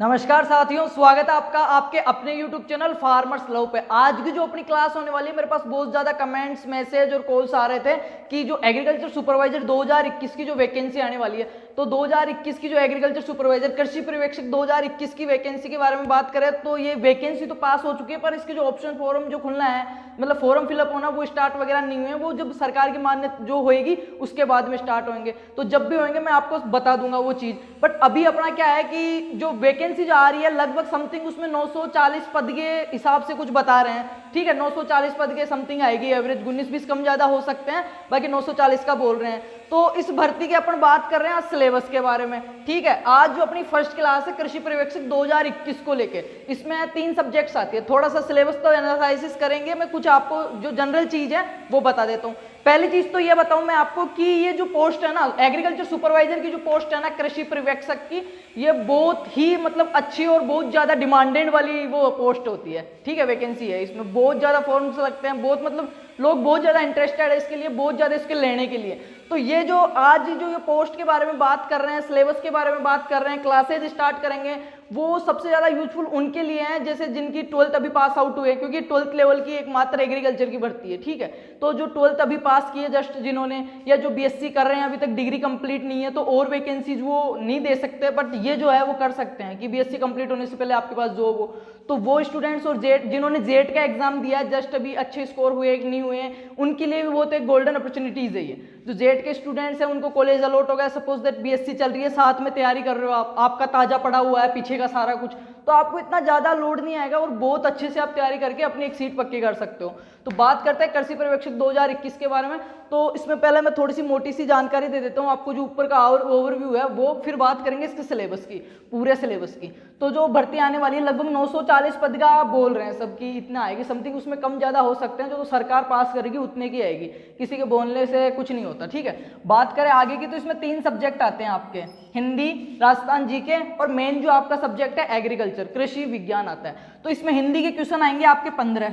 नमस्कार साथियों, स्वागत है आपका आपके अपने YouTube चैनल फार्मर्स लव पे। आज की जो अपनी क्लास होने वाली है, मेरे पास बहुत ज़्यादा कमेंट्स, मैसेज और कॉल्स आ रहे थे कि जो एग्रीकल्चर सुपरवाइजर 2021 की जो वैकेंसी आने वाली है, तो 2021 की जो एग्रीकल्चर सुपरवाइजर कृषि पर्यवेक्षक 2021 की वैकेंसी के बारे में बात करें तो ये वैकेंसी तो पास हो चुकी है, पर इसके जो ऑप्शन फॉर्म जो खुलना है, मतलब फॉर्म फिलअप होना, वो स्टार्ट वगैरह नहीं हुए हैं। वो जब सरकार की मान्यता जो होएगी उसके बाद में स्टार्ट होंगे, तो जब भी होंगे मैं आपको बता दूंगा वो चीज़। बट अभी अपना क्या है कि जो वैकेंसी जो आ रही है लगभग समथिंग उसमें 940 पद के हिसाब से कुछ बता रहे हैं, ठीक है। 940 पद के समथिंग आएगी, एवरेज 19-20 कम ज्यादा हो सकते हैं, बाकी 940 का बोल रहे हैं। तो इस भर्ती की अपन बात कर रहे हैं आज सिलेबस के बारे में, ठीक है। आज जो अपनी फर्स्ट क्लास है कृषि पर्यवेक्षक 2021 को लेके, इसमें 3 सब्जेक्ट्स आती है। थोड़ा सा सिलेबस तो एनालिसिस करेंगे, मैं कुछ आपको जो जनरल चीज है वो बता देता हूँ। पहली चीज तो ये बताऊं मैं आपको कि ये जो पोस्ट है ना, एग्रीकल्चर सुपरवाइजर की जो पोस्ट है ना कृषि पर्यवेक्षक की, ये बहुत ही मतलब अच्छी और बहुत ज्यादा डिमांडेड वाली वो पोस्ट होती है, ठीक है। वैकेंसी है, इसमें बहुत ज्यादा फॉर्म्स लगते हैं, बहुत मतलब लोग बहुत ज्यादा इंटरेस्टेड है इसके लिए, बहुत ज्यादा इसके लेने के लिए। तो ये जो आज जो ये पोस्ट के बारे में बात कर रहे हैं, सिलेबस के बारे में बात कर रहे हैं, क्लासेज स्टार्ट करेंगे, वो सबसे ज्यादा यूजफुल उनके लिए हैं जैसे जिनकी 12th अभी पास आउट हुए, क्योंकि 12th लेवल की एकमात्र एग्रीकल्चर की भर्ती है, ठीक है। तो जो 12th अभी पास किए जस्ट जिन्होंने, या जो बीएससी कर रहे हैं अभी तक डिग्री कंप्लीट नहीं है, तो और वैकेंसीज वो नहीं दे सकते, बट ये जो है वो कर सकते हैं कि बीएससी कंप्लीट होने से पहले आपके पास जॉब हो। तो वो स्टूडेंट्स और जेट जिन्होंने जेट का एग्जाम दिया है, जस्ट अभी अच्छे स्कोर हुए नहीं हुए, उनके लिए भी बहुत एक गोल्डन अपॉर्चुनिटीज है ये। जो जेट के स्टूडेंट्स हैं उनको कॉलेज अलॉट हो गया, सपोज दैट बीएससी चल रही है, साथ में तैयारी कर रहे हो आप, आपका ताजा पड़ा हुआ है पीछे का सारा कुछ, तो आपको इतना ज्यादा लोड नहीं आएगा और बहुत अच्छे से आप तैयारी करके अपनी एक सीट पक्की कर सकते हो। तो बात करते हैं कृषि पर्यवेक्षक 2021 के बारे में। तो इसमें पहले मैं थोड़ी सी मोटी सी जानकारी दे देता हूँ आपको, जो ऊपर का ओवरव्यू है वो, फिर बात करेंगे इसके सिलेबस की, पूरे सिलेबस की। तो जो भर्ती आने वाली है लगभग 940 पद का बोल रहे हैं सबकी, इतना आएगी समथिंग, उसमें कम ज्यादा हो सकते हैं, जो तो सरकार पास करेगी उतने की आएगी, किसी के बोलने से कुछ नहीं होता, ठीक है। बात करें आगे की, तो इसमें 3 सब्जेक्ट आते हैं आपके, हिंदी, राजस्थान जीके, और मेन जो आपका सब्जेक्ट है एग्रीकल्चर कृषि विज्ञान आता है। तो इसमें हिंदी के क्वेश्चन आएंगे आपके 15,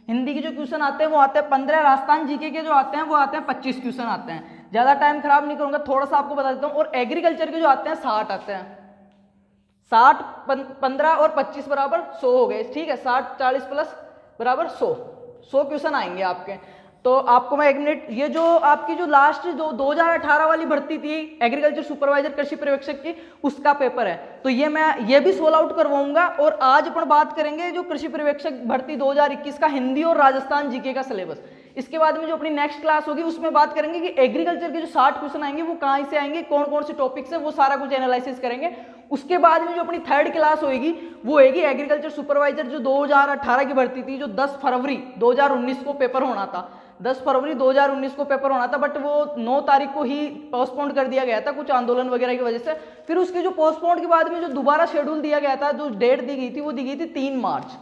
हिंदी के जो क्वेश्चन आते हैं वो आते हैं 15, राजस्थान जीके के जो आते हैं वो आते हैं 25 क्वेश्चन आते हैं। ज्यादा टाइम खराब नहीं करूंगा, थोड़ा सा आपको बता देता हूँ। और एग्रीकल्चर के जो आते हैं 60 आते हैं, 60 15 और 25 बराबर 100 हो गए, ठीक है। 60 40 प्लस बराबर 100 क्वेश्चन आएंगे आपके। तो आपको मैं 1 मिनट, ये जो आपकी जो लास्ट जो 2018 वाली भर्ती थी एग्रीकल्चर सुपरवाइजर कृषि पर्यवेक्षक की, उसका पेपर है, तो ये मैं ये भी सोल्व आउट करवाऊंगा। और आज अपन बात करेंगे जो कृषि पर्यवेक्षक भर्ती 2021 का हिंदी और राजस्थान जीके का सिलेबस। इसके बाद में जो अपनी नेक्स्ट क्लास होगी उसमें बात करेंगे कि एग्रीकल्चर के जो 60 क्वेश्चन आएंगे वो कहाँ से आएंगे, कौन कौन से टॉपिक्स है, वो सारा कुछ एनालिसिस करेंगे। उसके बाद में जो अपनी 3rd क्लास होगी वो होगी एग्रीकल्चर सुपरवाइजर जो 2018 की भर्ती थी, जो 10 फरवरी 2019 को पेपर होना था, 10 फरवरी 2019 को पेपर होना था, बट वो 9 तारीख को ही पोस्टपोन कर दिया गया था कुछ आंदोलन वगैरह की वजह से। फिर उसके जो पोस्टपोन के बाद में जो दोबारा शेड्यूल दिया गया था, जो डेट दी गई थी वो दी गई थी 3 मार्च।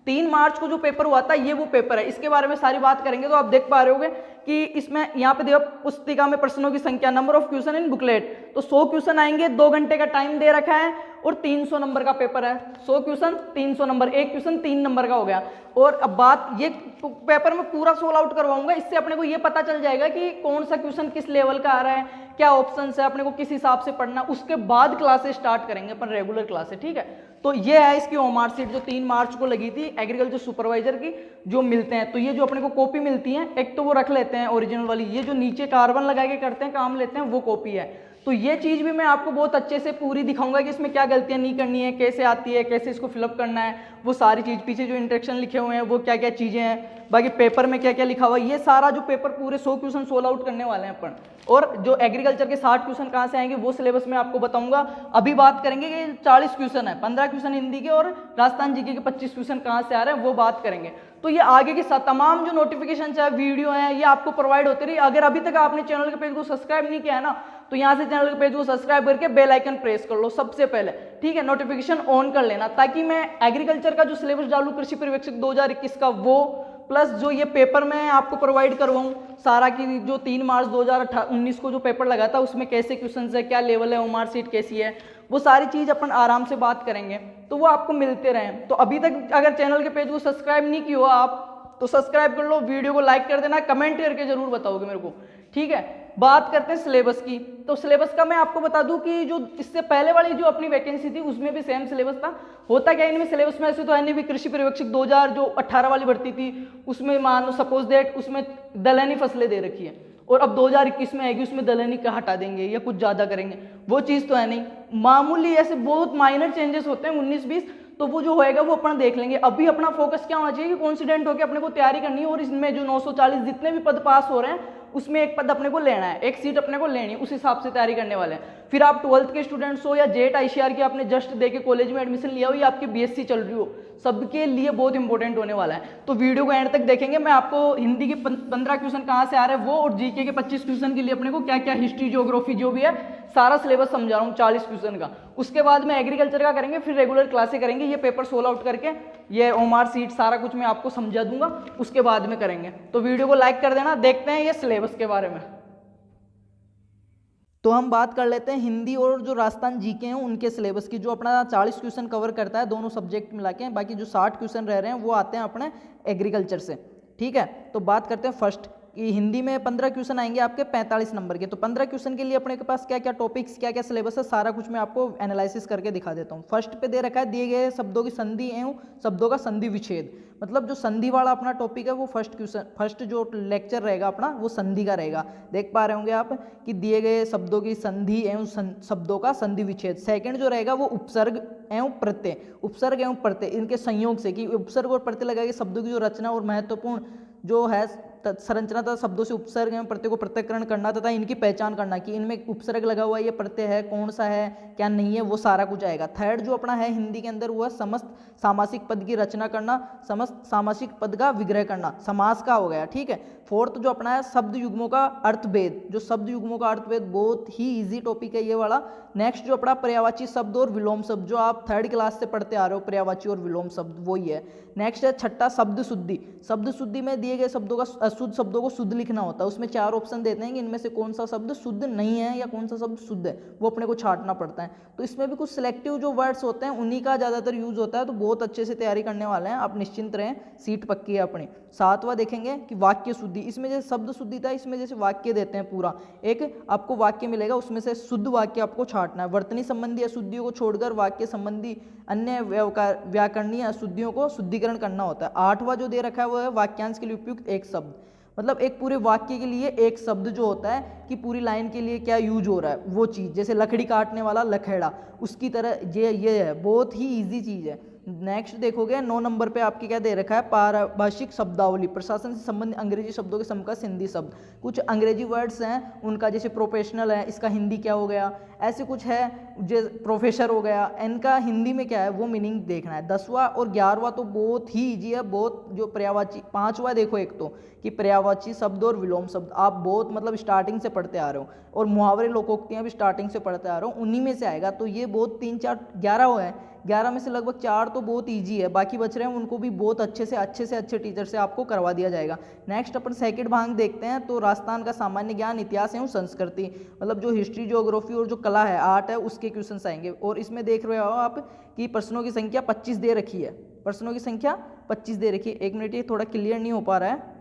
3 मार्च को जो पेपर हुआ था ये वो पेपर है, इसके बारे में सारी बात करेंगे। तो आप देख पा रहे होगे कि इसमें यहाँ पे देखो पुस्तिका में प्रश्नों की संख्या, number of question in booklet, तो 100 क्वेश्चन आएंगे, 2 घंटे का टाइम दे रखा है और 300 नंबर का पेपर है। 100 क्वेश्चन 300 नंबर, एक क्वेश्चन 3 नंबर का हो गया। और अब बात ये पेपर में पूरा सोल्व आउट करवाऊंगा, इससे अपने को ये पता चल जाएगा कि कौन सा क्वेश्चन किस लेवल का आ रहा है, क्या ऑप्शंस है, अपने को किस हिसाब से पढ़ना। उसके बाद क्लासेस स्टार्ट करेंगे अपन, रेगुलर क्लासेस, ठीक है। तो ये है इसकी ओमार सीट जो 3 मार्च को लगी थी एग्रीकल्चर सुपरवाइजर की, जो मिलते हैं। तो ये जो अपने को कॉपी मिलती है, एक तो वो रख लेते हैं ओरिजिनल वाली, ये जो नीचे कार्बन लगा के करते हैं काम लेते हैं वो कॉपी है। तो ये चीज भी मैं आपको बहुत अच्छे से पूरी दिखाऊंगा कि इसमें क्या गलतियां नहीं करनी है, कैसे आती है, कैसे इसको फिलअप करना है, वो सारी चीज, पीछे जो इंस्ट्रक्शन लिखे हुए हैं वो क्या क्या चीजें हैं, बाकी पेपर में क्या क्या लिखा हुआ है, ये सारा जो पेपर पूरे 100 क्वेश्चन सोल्व आउट करने वाले हैं अपन। और जो एग्रीकल्चर के 60 क्वेश्चन कहाँ से आएंगे वो सिलेबस में आपको बताऊंगा। अभी बात करेंगे कि 40 क्वेश्चन है, 15 क्वेश्चन हिंदी के और राजस्थान जीके के 25 क्वेश्चन कहाँ से आ रहे हैं वो बात करेंगे। तो ये आगे की तमाम जो नोटिफिकेशन है, वीडियो है, ये आपको प्रोवाइड होती रही। अगर अभी तक आपने चैनल के पेज को सब्सक्राइब नहीं किया है ना, तो यहाँ से चैनल के पेज को सब्सक्राइब करके बेल आइकन प्रेस कर लो सबसे पहले, ठीक है। नोटिफिकेशन ऑन कर लेना, ताकि मैं एग्रीकल्चर का जो सिलेबस डालू कृषि पर्यवेक्षक 2021 का, वो प्लस जो ये पेपर मैं आपको प्रोवाइड करवाऊँ सारा की, जो 3 मार्च 2019 को जो पेपर लगा था उसमें कैसे क्वेश्चन है, क्या लेवल है, ओमार सीट कैसी है, वो सारी चीज अपन आराम से बात करेंगे, तो वो आपको मिलते रहें। तो अभी तक अगर चैनल के पेज को सब्सक्राइब नहीं किया आप, तो सब्सक्राइब कर लो, वीडियो को लाइक कर देना, कमेंट करके जरूर बताओगे मेरे को, ठीक है। बात करते हैं सिलेबस की। तो सिलेबस का मैं आपको बता दूं कि जो इससे पहले वाली जो अपनी वैकेंसी थी उसमें भी सेम सिलेबस था। होता क्या इनमें सिलेबस में ऐसे तो है नहीं भी, कृषि पर्यवेक्षक 2018 वाली भर्ती थी उसमें मान लो सपोज दैट उसमें दलहनी फसलें दे रखी है, और अब 2021 में आएगी उसमें दलहनी का हटा देंगे या कुछ ज्यादा करेंगे, वो चीज तो है नहीं। मामूली ऐसे बहुत माइनर चेंजेस होते हैं 19-20, तो वो जो होएगा वो अपन देख लेंगे। अभी अपना फोकस क्या होना चाहिए कि कॉन्फिडेंट होकर अपने को तैयारी करनी है, और इसमें जो 940 जितने भी पद पास हो रहे हैं उसमें एक पद अपने को लेना है, एक सीट अपने को लेनी है, उस हिसाब से तैयारी करने वाले हैं। फिर आप 12th के स्टूडेंट्स हो या जेट आईसीआर की आपने जस्ट देके कॉलेज में एडमिशन लिया हो या आपकी बीएससी चल रही हो, सबके लिए बहुत इंपॉर्टेंट होने वाला है। तो वीडियो को एंड तक देखेंगे। मैं आपको हिंदी के 15 क्वेश्चन कहाँ से आ रहे हैं वो, और जीके के 25 क्वेश्चन के लिए अपने को क्या क्या हिस्ट्री ज्योग्राफी जो भी है सारा सिलेबस समझा रहा हूँ 40 क्वेश्चन का। उसके बाद में एग्रीकल्चर का करेंगे, फिर रेगुलर क्लासें करेंगे, ये पेपर सोल्व आउट करके ये ओमार सीट सारा कुछ मैं आपको समझा दूंगा, उसके बाद में करेंगे। तो वीडियो को लाइक कर देना। देखते हैं ये सिलेबस के बारे में। तो हम बात कर लेते हैं हिंदी और जो राजस्थान जीके हैं उनके सिलेबस की, जो अपना 40 क्वेश्चन कवर करता है दोनों सब्जेक्ट मिला के। बाकी जो 60 क्वेश्चन रह रहे हैं वो आते हैं अपने एग्रीकल्चर से, ठीक है। तो बात करते हैं फर्स्ट कि हिंदी में 15 क्वेश्चन आएंगे आपके 45 नंबर के। तो 15 क्वेश्चन के लिए अपने के पास क्या क्या टॉपिक्स, क्या क्या सिलेबस है, सारा कुछ मैं आपको एनालिसिस करके दिखा देता हूँ। फर्स्ट पे दे रखा है दिए गए शब्दों की संधि एवं शब्दों का संधि विच्छेद, मतलब जो संधि वाला अपना टॉपिक है वो फर्स्ट जो लेक्चर रहेगा अपना वो संधि का रहेगा। देख पा रहे होंगे आप कि दिए गए शब्दों की संधि एवं शब्दों का संधि विच्छेद। सेकंड जो रहेगा वो उपसर्ग एवं प्रत्यय, उपसर्ग एवं प्रत्यय इनके संयोग से, कि उपसर्ग और प्रत्यय लगाएंगे शब्दों की जो रचना और महत्वपूर्ण जो है संरचना तथा शब्दों से उपसर्ग एवं प्रत्यय को पृथक्करण करना तथा इनकी पहचान करना कि इनमें उपसर्ग लगा हुआ है, ये प्रत्यय है, कौन सा है क्या नहीं है, वो सारा कुछ आएगा। थर्ड जो अपना है हिंदी के अंदर वो है समस्त सामासिक पद की रचना करना, समस्त सामासिक पद का विग्रह करना, समास का हो गया, ठीक है। फोर्थ जो अपना है शब्द युग्मों का अर्थभेद, जो शब्द युग्मों का अर्थभेद बहुत ही इजी टॉपिक है ये वाला। नेक्स्ट जो अपना पर्यायवाची शब्द और विलोम शब्द, जो आप 3rd क्लास से पढ़ते आ रहे हो, पर्यायवाची और विलोम शब्द वही है। नेक्स्ट है छठा शब्द शुद्धि। शब्द शुद्धि में दिए गए शब्दों का अशुद्ध शब्दों को शुद्ध लिखना होता है। उसमें 4 ऑप्शन देते हैं कि इनमें से कौन सा शब्द शुद्ध नहीं है या कौन सा शब्द शुद्ध है, वो अपने को छांटना पड़ता है। तो इसमें भी कुछ सिलेक्टिव जो वर्ड्स होते हैं उन्हीं का ज्यादातर यूज होता है। तो बहुत अच्छे से तैयारी करने वाले हैं आप, निश्चिंत रहें, सीट पक्की है अपनी। 7वां देखेंगे कि वाक्य शुद्धि। इसमें जैसे शब्द शुद्धि था, इसमें जैसे वाक्य देते हैं पूरा, एक आपको वाक्य मिलेगा उसमें से शुद्ध वाक्य आपको छांटना है। वर्तनी संबंधी अशुद्धियों को छोड़कर वाक्य संबंधी अन्य व्याकरणीय अशुद्धियों को शुद्धिकरण करना होता है। 8वां जो दे रखा है वो है वाक्यांश के लिए उपयुक्त एक शब्द, मतलब एक पूरे वाक्य के लिए एक शब्द जो होता है कि पूरी लाइन के लिए क्या यूज हो रहा है वो चीज़, जैसे लकड़ी काटने वाला लखेड़ा, उसकी तरह ये है, बहुत ही इजी चीज़ है। नेक्स्ट देखोगे 9 नंबर पे आपके क्या दे रखा है, पारिभाषिक शब्दावली, प्रशासन से संबंधित अंग्रेजी शब्दों के समकक्ष हिंदी शब्द। कुछ अंग्रेजी वर्ड्स हैं उनका, जैसे प्रोफेशनल है, इसका हिंदी क्या हो गया, ऐसे कुछ है, जो प्रोफेसर हो गया, इनका हिंदी में क्या है वो मीनिंग देखना है। 10वां और 11वां तो बहुत ही ईजी है, बहुत जो पर्यायवाची। 5वां देखो एक तो कि पर्यायवाची शब्द और विलोम शब्द आप बहुत मतलब स्टार्टिंग से पढ़ते आ रहे हो, और मुहावरे लोकोक्तियां भी स्टार्टिंग से पढ़ते आ रहे हो, उन्हीं में से आएगा। तो ये बहुत 3 4 11 हो है, 11 में से लगभग 4 तो बहुत इजी है, बाकी बच रहे हैं उनको भी बहुत अच्छे से टीचर से आपको करवा दिया जाएगा। नेक्स्ट अपन सेकंड भाग देखते हैं, तो राजस्थान का सामान्य ज्ञान, इतिहास एवं संस्कृति, मतलब जो हिस्ट्री ज्योग्राफी और जो कला है, आर्ट है, उसके क्वेश्चन आएंगे। और इसमें देख रहे हो आप कि प्रश्नों की संख्या 25 दे रखी है, प्रश्नों की संख्या 25 दे रखी है। 1 मिनट, ये थोड़ा क्लियर नहीं हो पा रहा है।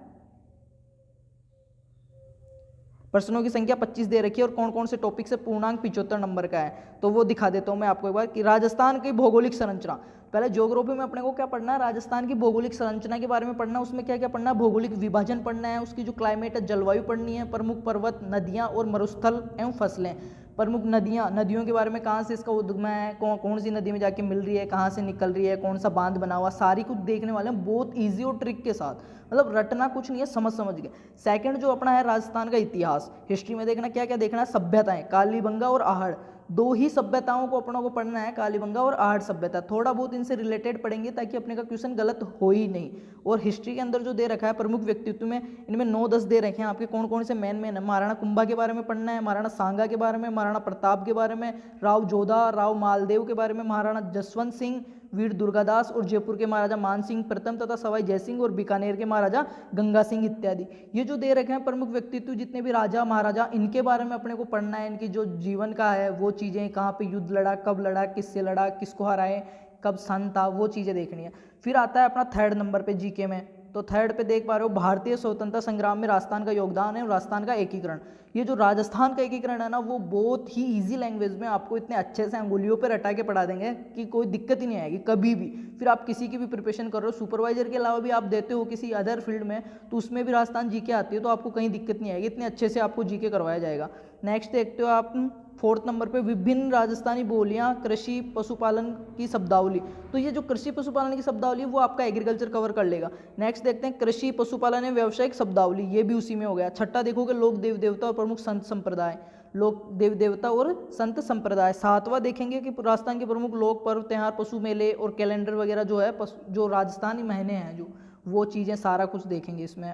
प्रश्नों की संख्या 25 दे रखी है, और कौन कौन से टॉपिक से पूर्णांक 75 नंबर का है, तो वो दिखा देता हूं मैं आपको एक बार कि राजस्थान की भौगोलिक संरचना। पहले ज्योग्राफी में अपने को क्या पढ़ना है, राजस्थान की भौगोलिक संरचना के बारे में पढ़ना है। उसमें क्या क्या पढ़ना है, भौगोलिक विभाजन पढ़ना है, उसकी जो क्लाइमेट है, जलवायु पढ़नी है, प्रमुख पर्वत, नदियां और मरुस्थल एवं फसलें। प्रमुख नदियां, नदियों के बारे में, कहाँ से इसका उद्गम है, कौन सी नदी में जाके मिल रही है, कहाँ से निकल रही है, कौन सा बांध बना हुआ, सारी कुछ देखने वाले हैं बहुत इजी और ट्रिक के साथ, मतलब रटना कुछ नहीं है, समझ गए। सेकंड जो अपना है राजस्थान का इतिहास, हिस्ट्री में देखना क्या क्या देखना है, सभ्यताएं, कालीबंगा और आहड़, 2 ही सभ्यताओं को अपनों को पढ़ना है, कालीबंगा और आहड़ सभ्यता। थोड़ा बहुत इनसे रिलेटेड पढ़ेंगे ताकि अपने का क्वेश्चन गलत हो ही नहीं। और हिस्ट्री के अंदर जो दे रखा है प्रमुख व्यक्तित्व में, इनमें 9-10 दे रखे हैं आपके, कौन कौन से मेन है। महाराणा कुंभा के बारे में पढ़ना है, महाराणा सांगा के बारे में, महाराणा प्रताप के बारे में, राव जोधा, राव मालदेव के बारे में, महाराणा जसवंत सिंह, वीर दुर्गादास और जयपुर के महाराजा मान सिंह प्रथम तथा सवाई जयसिंह और बीकानेर के महाराजा गंगा सिंह इत्यादि। ये जो दे रखे हैं प्रमुख व्यक्तित्व जितने भी राजा महाराजा, इनके बारे में अपने को पढ़ना है, इनकी जो जीवन का है वो चीज़ें, कहाँ पे युद्ध लड़ा, कब लड़ा, किससे लड़ा, किसको हराए, कब सन था, वो चीज़ें देखनी है। फिर आता है अपना 3rd नंबर पे जीके में तो थर्ड पे देख पा रहे हो भारतीय स्वतंत्रता संग्राम में राजस्थान का योगदान है और राजस्थान का एकीकरण। ये जो राजस्थान का एकीकरण है ना, वो बहुत ही इजी लैंग्वेज में आपको इतने अच्छे से अंगुलियों पे रटा के पढ़ा देंगे कि कोई दिक्कत ही नहीं आएगी कभी भी। फिर आप किसी की भी प्रिपरेशन कर रहे हो, सुपरवाइजर के अलावा भी आप देते हो किसी अदर फील्ड में, तो उसमें भी राजस्थान जीके आती है, तो आपको कहीं दिक्कत नहीं आएगी, इतने अच्छे से आपको जीके करवाया जाएगा। नेक्स्ट देखते हो आप फोर्थ नंबर पे विभिन्न राजस्थानी बोलियां, कृषि पशुपालन की शब्दावली। तो ये जो कृषि पशुपालन की शब्दावली है वो आपका एग्रीकल्चर कवर कर लेगा। नेक्स्ट देखते हैं कृषि पशुपालन एवं व्यावसायिक शब्दावली, ये भी उसी में हो गया। छठा देखोगे लोक देव देवता और प्रमुख संत संप्रदाय, लोक देव देवता और संत संप्रदाय। सातवां देखेंगे कि राजस्थान के प्रमुख लोक पर्व त्योहार, पशु मेले और कैलेंडर वगैरह जो है, जो राजस्थानी महीने हैं जो, वो चीज़ें सारा कुछ देखेंगे इसमें।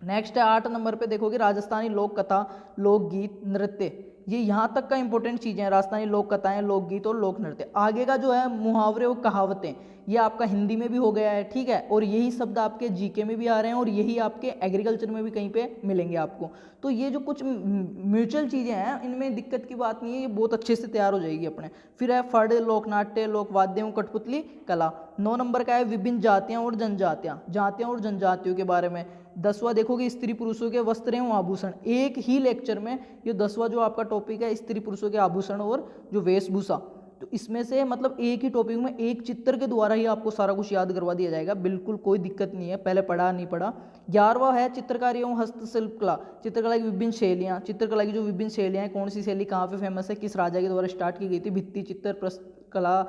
नेक्स्ट है 8 नंबर पे देखोगे राजस्थानी लोक कथा, लोकगीत, नृत्य। ये यहाँ तक का इंपॉर्टेंट चीज़ें हैं, राजस्थानी लोक कथाएं, लोकगीत और लोक नृत्य। आगे का जो है मुहावरे और कहावतें, ये आपका हिंदी में भी हो गया है, ठीक है, और यही शब्द आपके जीके में भी आ रहे हैं और यही आपके एग्रीकल्चर में भी कहीं पे मिलेंगे आपको। तो ये जो कुछ म्यूचुअल चीज़ें हैं, इनमें दिक्कत की बात नहीं है, ये बहुत अच्छे से तैयार हो जाएगी अपने। फिर है फड़, लोकनाट्य, लोकवाद्यों, कठपुतली कला। 9 नंबर का है विभिन्न जातियाँ और जनजातियाँ, जातियाँ और जनजातियों के बारे में। 10वां देखोगे स्त्री पुरुषों के वस्त्र एवं आभूषण। एक ही लेक्चर में ये 10वां जो आपका टॉपिक है स्त्री पुरुषों के आभूषण और जो वेशभूषा, तो इसमें से मतलब एक ही टॉपिक में एक चित्र के द्वारा ही आपको सारा कुछ याद करवा दिया जाएगा, बिल्कुल कोई दिक्कत नहीं है, पहले पढ़ा नहीं पढ़ा। 11वां है चित्रकारी एवं हस्तशिल्प कला, चित्रकला की विभिन्न शैलियाँ, चित्रकला की जो विभिन्न शैलियाँ हैं, कौन सी शैली कहाँ पे फेमस है, किस राजा के द्वारा स्टार्ट की गई थी। भित्ति चित्र, प्रस्तुत कला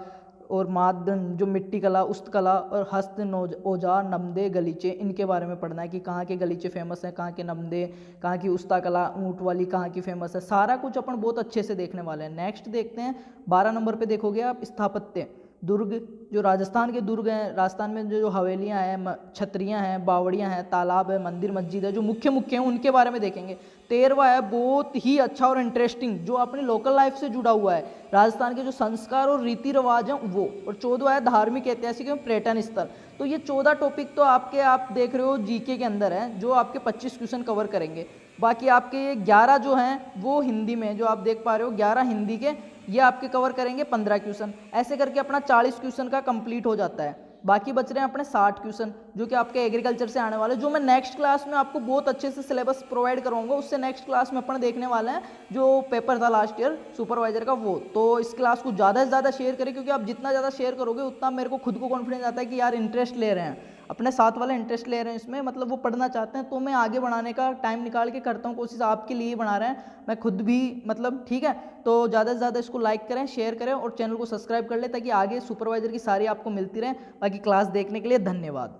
और मादन जो मिट्टी कला, उस्तकला और हस्त औजार, नमदे, गलीचे, इनके बारे में पढ़ना है कि कहाँ के गलीचे फेमस हैं, कहाँ के नमदे, कहाँ की उस्ता कला, ऊँट वाली कहाँ की फेमस है, सारा कुछ अपन बहुत अच्छे से देखने वाले हैं। नेक्स्ट देखते हैं 12 नंबर पे देखोगे आप स्थापत्य, दुर्ग, जो राजस्थान के दुर्ग हैं, राजस्थान में जो हवेलियाँ हैं, छतरियाँ हैं, बावड़ियाँ हैं, तालाब है, मंदिर मस्जिद है, जो मुख्य मुख्य हैं उनके बारे में देखेंगे। 13वां है बहुत ही अच्छा और इंटरेस्टिंग, जो अपनी लोकल लाइफ से जुड़ा हुआ है, राजस्थान के जो संस्कार और रीति रिवाज हैं वो। और 14वां है धार्मिक, ऐतिहासिक एवं पर्यटन स्थल। तो ये 14 टॉपिक तो आपके, आप देख रहे हो जीके के अंदर है, जो आपके 25 क्वेश्चन कवर करेंगे। बाकी आपके ये 11 जो हैं वो हिंदी में, जो आप देख पा रहे हो 11 हिंदी के, ये आपके कवर करेंगे 15 क्वेश्चन। ऐसे करके अपना 40 क्वेश्चन का कंप्लीट हो जाता है। बाकी बच रहे हैं अपने 60 क्वेश्चन, जो कि आपके एग्रीकल्चर से आने वाले, जो मैं नेक्स्ट क्लास में आपको बहुत अच्छे से सिलेबस प्रोवाइड करूंगा। उससे नेक्स्ट क्लास में अपन देखने वाले हैं जो पेपर था लास्ट ईयर सुपरवाइजर का, वो। तो इस क्लास को ज़्यादा से ज़्यादा शेयर करें, क्योंकि आप जितना ज़्यादा शेयर करोगे उतना मेरे को खुद को कॉन्फिडेंस आता है कि यार इंटरेस्ट ले रहे हैं, अपने साथ वाले इंटरेस्ट ले रहे हैं इसमें, मतलब वो पढ़ना चाहते हैं। तो मैं आगे बढ़ाने का टाइम निकाल के करता हूँ कोशिश, आपके लिए बना रहे हैं, मैं खुद भी मतलब, ठीक है। तो ज़्यादा से ज़्यादा इसको लाइक करें, शेयर करें और चैनल को सब्सक्राइब कर लें, ताकि आगे सुपरवाइजर की सारी आपको मिलती रहे। बाकी क्लास देखने के लिए धन्यवाद।